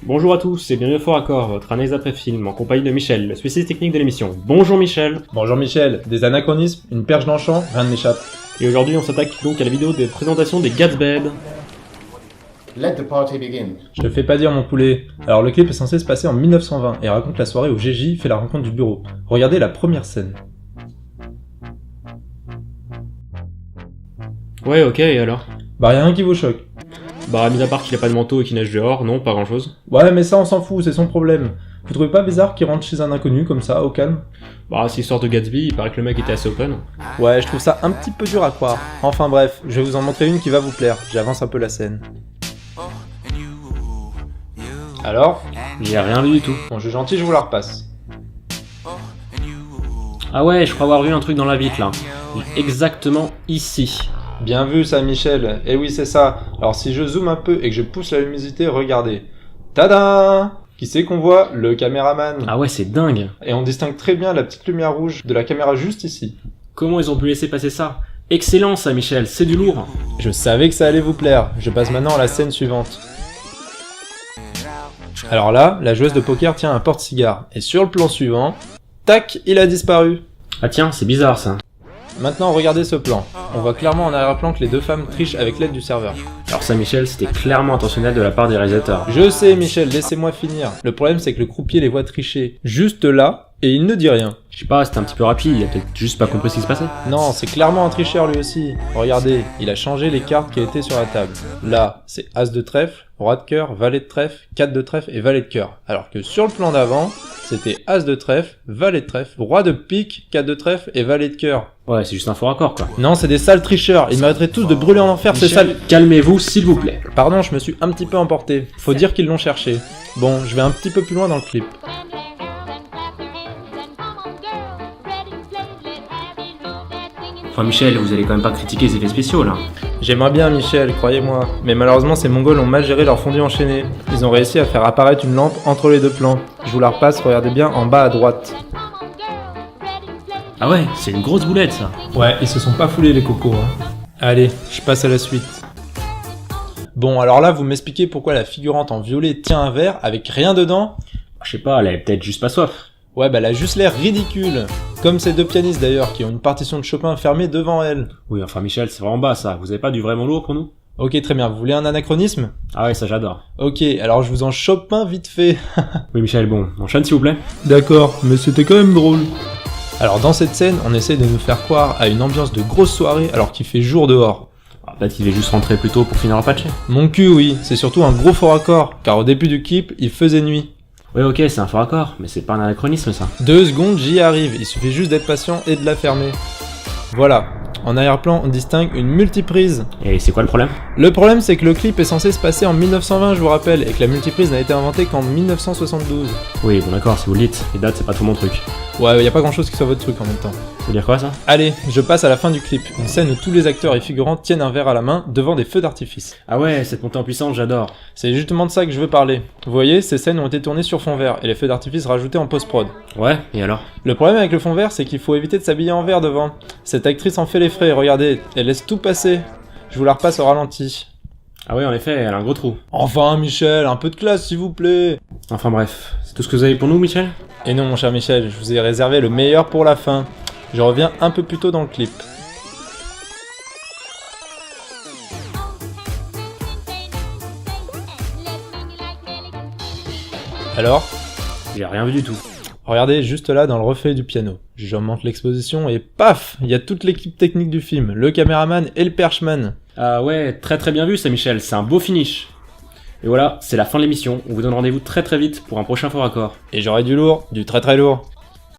Bonjour à tous et bienvenue à Fort Accord, votre analyse après-film, en compagnie de Michel, le spécialiste technique de l'émission. Bonjour Michel. Bonjour Michel, des anachronismes, une perche dans le champ, rien ne m'échappe. Et aujourd'hui on s'attaque donc à la vidéo de présentation des Gatsbed. Let the party begin. Je te fais pas dire mon poulet. Alors le clip est censé se passer en 1920 et raconte la soirée où Gigi fait la rencontre du bureau. Regardez la première scène. Ouais ok, et alors? Bah rien qui vous choque. Bah mis à part qu'il a pas de manteau et qu'il nage dehors, non, pas grand chose. Ouais mais ça on s'en fout, c'est son problème. Vous trouvez pas bizarre qu'il rentre chez un inconnu comme ça, au calme? Bah c'est histoire de Gatsby, il paraît que le mec était assez open. Ouais, je trouve ça un petit peu dur à croire. Enfin bref, je vais vous en montrer une qui va vous plaire. J'avance un peu la scène. Alors? J'ai rien vu du tout. Bon, je suis gentil, je vous la repasse. Ah ouais, je crois avoir vu un truc dans la vitre là. Exactement ici. Bien vu ça Michel, eh oui c'est ça. Alors si je zoome un peu et que je pousse la luminosité, regardez. Tada! Qui c'est qu'on voit? Le caméraman. Ah ouais, c'est dingue. Et on distingue très bien la petite lumière rouge de la caméra juste ici. Comment ils ont pu laisser passer ça? Excellent ça Michel, c'est du lourd. Je savais que ça allait vous plaire. Je passe maintenant à la scène suivante. Alors là, la joueuse de poker tient un porte-cigare. Et sur le plan suivant, tac, il a disparu. Ah tiens, c'est bizarre ça. Maintenant, regardez ce plan. On voit clairement en arrière-plan que les deux femmes trichent avec l'aide du serveur. Alors ça Michel, c'était clairement intentionnel de la part des réalisateurs. Je sais Michel, laissez-moi finir. Le problème c'est que le croupier les voit tricher. Juste là, et il ne dit rien. Je sais pas, c'était un petit peu rapide, il a peut-être juste pas compris ce qui se passait. Non, c'est clairement un tricheur lui aussi. Regardez, il a changé les cartes qui étaient sur la table. Là, c'est As de trèfle, Roi de cœur, Valet de trèfle, 4 de trèfle et Valet de cœur. Alors que sur le plan d'avant, c'était As de trèfle, Valet de trèfle, Roi de pique, 4 de trèfle et Valet de cœur. Ouais, c'est juste un faux raccord quoi. Non, c'est des sales tricheurs, ils mériteraient tous de brûler en enfer, c'est sale. Calmez-vous s'il vous plaît. Pardon, je me suis un petit peu emporté. Faut dire qu'ils l'ont cherché. Bon, je vais un petit peu plus loin dans le clip. Enfin Michel, vous allez quand même pas critiquer les effets spéciaux là. J'aimerais bien Michel, croyez-moi. Mais malheureusement ces Mongols ont mal géré leur fondu enchaîné. Ils ont réussi à faire apparaître une lampe entre les deux plans. Je vous la repasse, regardez bien en bas à droite. Ah ouais, c'est une grosse boulette ça. Ouais, ils se sont pas foulés les cocos, hein. Allez, je passe à la suite. Bon, alors là, vous m'expliquez pourquoi la figurante en violet tient un verre avec rien dedans? Je sais pas, elle avait peut-être juste pas soif. Ouais, bah elle a juste l'air ridicule. Comme ces deux pianistes d'ailleurs, qui ont une partition de Chopin fermée devant elle. Oui, enfin Michel, c'est vraiment bas ça. Vous avez pas du vraiment lourd pour nous? Ok, très bien. Vous voulez un anachronisme? Ah ouais, ça j'adore. Ok, alors je vous en chope un vite fait. Oui Michel, bon, enchaîne s'il vous plaît. D'accord, mais c'était quand même drôle. Alors dans cette scène, on essaie de nous faire croire à une ambiance de grosse soirée alors qu'il fait jour dehors. Ah, peut-être qu'il devait juste rentrer plus tôt pour finir à patcher. Mon cul oui, c'est surtout un gros faux raccord, car au début du clip, il faisait nuit. Ouais ok, c'est un faux raccord, mais c'est pas un anachronisme ça. 2 secondes, j'y arrive, il suffit juste d'être patient et de la fermer. Voilà, en arrière-plan, on distingue une multiprise. Et c'est quoi le problème? Le problème c'est que le clip est censé se passer en 1920 je vous rappelle, et que la multiprise n'a été inventée qu'en 1972. Oui, bon d'accord, si vous le dites, les dates c'est pas trop mon truc. Ouais, y a pas grand chose qui soit votre truc en même temps. Ça veut dire quoi ça? Allez, je passe à la fin du clip, une scène où tous les acteurs et figurants tiennent un verre à la main devant des feux d'artifice. Ah ouais, cette montée en puissance, j'adore. C'est justement de ça que je veux parler. Vous voyez, ces scènes ont été tournées sur fond vert, et les feux d'artifice rajoutés en post-prod. Ouais, et alors? Le problème avec le fond vert, c'est qu'il faut éviter de s'habiller en vert devant. Cette actrice en fait les frais, regardez, elle laisse tout passer. Je vous la repasse au ralenti. Ah ouais, en effet, elle a un gros trou. Enfin Michel, un peu de classe s'il vous plaît. Enfin bref, c'est tout ce que vous avez pour nous Michel? Et non mon cher Michel, je vous ai réservé le meilleur pour la fin. Je reviens un peu plus tôt dans le clip. Alors? J'ai rien vu du tout. Regardez juste là dans le reflet du piano. J'augmente l'exposition et paf, il y a toute l'équipe technique du film, le caméraman et le perchman. Ah ouais, très bien vu ça Michel, c'est un beau finish. Et voilà, c'est la fin de l'émission, on vous donne rendez-vous très vite pour un prochain faux raccord. Et j'aurai du lourd, du très lourd.